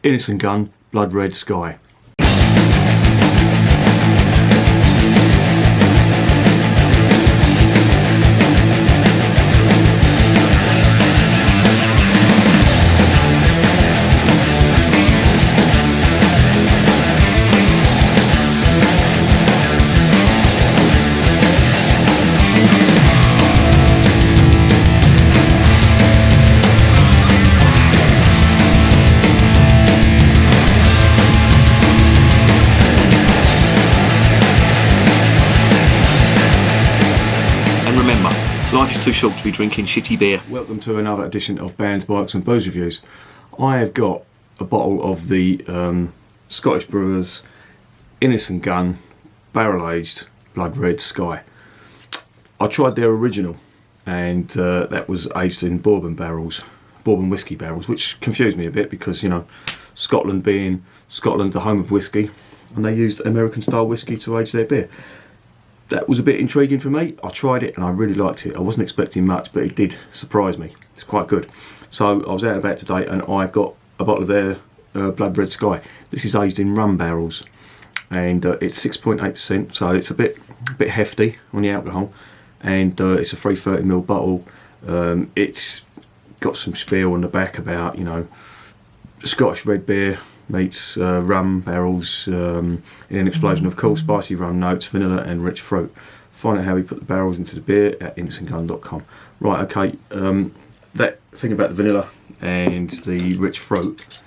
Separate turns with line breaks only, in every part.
Innis and Gunn, Blood Red Sky.
Life is too short to be drinking shitty beer.
Welcome to another edition of Bands, Bikes and Booze Reviews. I have got a bottle of the Scottish Brewers Innis and Gunn Barrel Aged Blood Red Sky. I tried their original, and that was aged in bourbon whiskey barrels, which confused me a bit because, you know, Scotland being the home of whiskey, and they used American style whiskey to age their beer. That was a bit intriguing for me. I tried it and I really liked it. I wasn't expecting much, but it did surprise me. It's quite good. So I was out and about today and I've got a bottle of their Blood Red Sky. This is aged in rum barrels, and it's 6.8%, so it's a bit hefty on the alcohol, and it's a 330ml bottle. It's got some spiel on the back about, you know, Scottish red beer meets rum barrels in an explosion of cool spicy rum notes, vanilla and rich fruit. Find out how we put the barrels into the beer at innisandgunn.com. Right, okay, that thing about the vanilla and the rich fruit,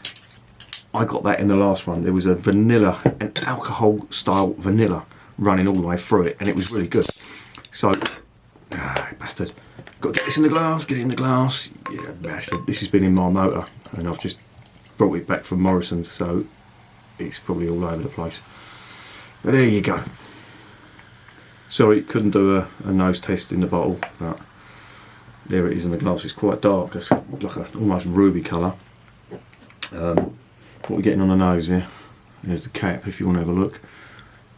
I got that in the last one. There was a vanilla, an alcohol style vanilla running all the way through it, and it was really good. So, bastard, got to get this in the glass, get it in the glass. Yeah, bastard, this has been in my motor and I've just brought it back from Morrison's, so it's probably all over the place. But there you go. Sorry, couldn't do a nose test in the bottle, but there it is in the glass. It's quite dark. It's like a almost ruby colour. What are we getting on the nose here? There's the cap if you want to have a look.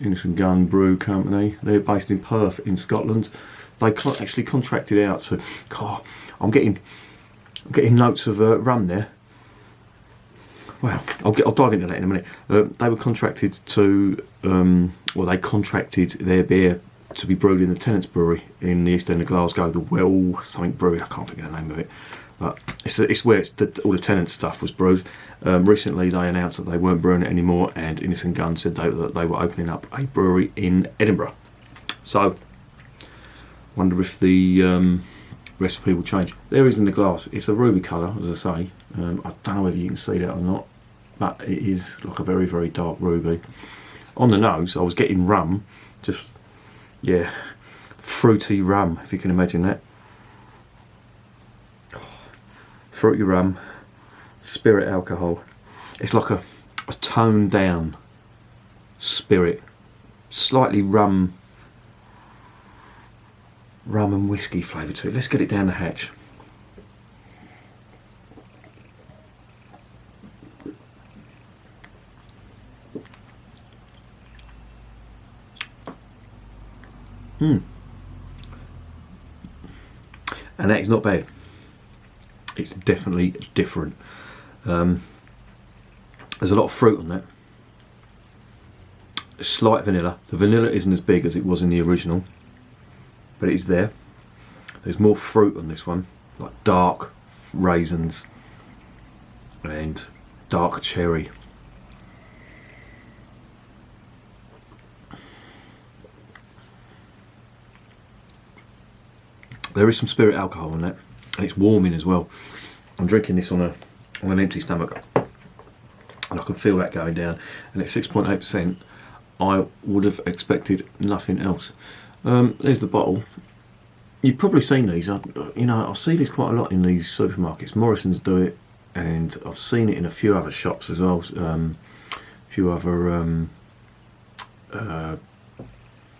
Innis and Gunn Brew Company. They're based in Perth in Scotland. They actually contracted out to. God, I'm getting notes of rum there. Well, I'll dive into that in a minute. They were contracted to, they contracted their beer to be brewed in the Tennent's Brewery in the east end of Glasgow, the Well something Brewery. I can't think of the name of it, but it's where all the Tennent's stuff was brewed. Recently, they announced that they weren't brewing it anymore, and Innis and Gunn said that they were opening up a brewery in Edinburgh. So, wonder if the recipe will change. There is in the glass. It's a ruby colour, as I say. I don't know whether you can see that or not, but it is like a very, very dark ruby. On the nose, I was getting rum, just, yeah, fruity rum, if you can imagine that. Fruity rum, spirit alcohol. It's like a toned down spirit, slightly rum and whiskey flavour to it. Let's get it down the hatch. And that is not bad. It's definitely different. There's a lot of fruit on that. A slight vanilla. The vanilla isn't as big as it was in the original, but it is there. There's more fruit on this one, like dark raisins and dark cherry. There is some spirit alcohol on that, and it's warming as well. I'm drinking this on an empty stomach, and I can feel that going down. And at 6.8%, I would have expected nothing else. There's the bottle. You've probably seen these. I see these quite a lot in these supermarkets. Morrison's do it, and I've seen it in a few other shops as well. A few other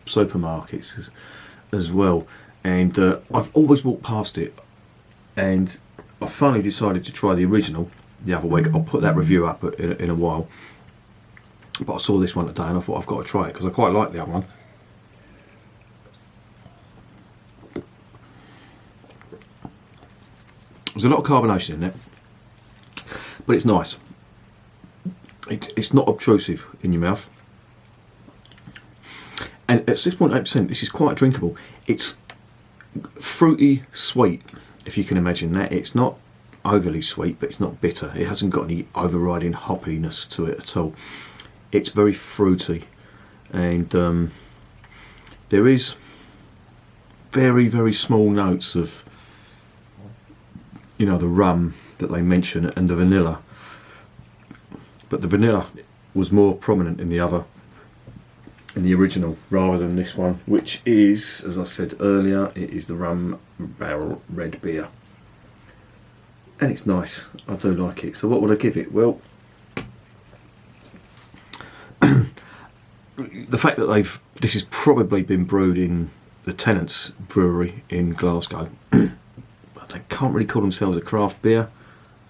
supermarkets as well. And I've always walked past it, and I finally decided to try the original the other week. I'll put that review up in a while, but I saw this one today and I thought I've got to try it because I quite like the other one. There's a lot of carbonation in it, but it's nice. It's not obtrusive in your mouth. And at 6.8%, this is quite drinkable. It's fruity sweet, if you can imagine that. It's not overly sweet, but it's not bitter. It hasn't got any overriding hoppiness to it at all. It's very fruity, and there is very, very small notes of, you know, the rum that they mention and the vanilla. But the vanilla was more prominent in the original rather than this one, which is, as I said earlier, it is the rum barrel red beer. And it's nice, I do like it. So what would I give it? Well, the fact that this has probably been brewed in the Tenants Brewery in Glasgow. They can't really call themselves a craft beer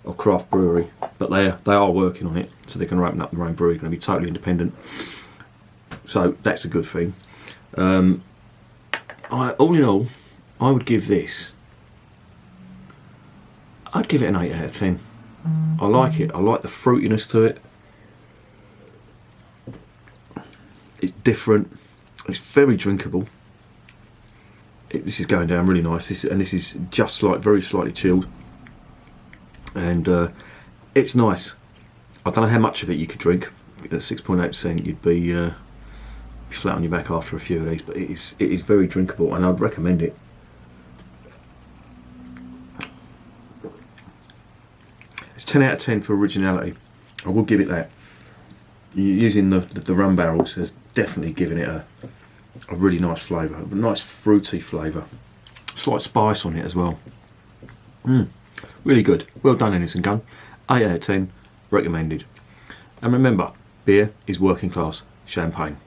or craft brewery, but they are working on it, so they're going to open up their own brewery, going to be totally independent. So that's a good thing. All in all, I would give this. I'd give it an 8 out of 10. I like it. I like the fruitiness to it. It's different. It's very drinkable. This is going down really nice. This is just very slightly chilled, and it's nice. I don't know how much of it you could drink. At 6.8%, you'd be flat on your back after a few of these, but it is very drinkable, and I'd recommend it. It's 10 out of 10 for originality. I will give it that. Using the rum barrels has definitely given it a really nice flavour, a nice fruity flavour. Slight spice on it as well. Really good. Well done, Innis and Gunn. 8 out of 10, recommended. And remember, beer is working class champagne.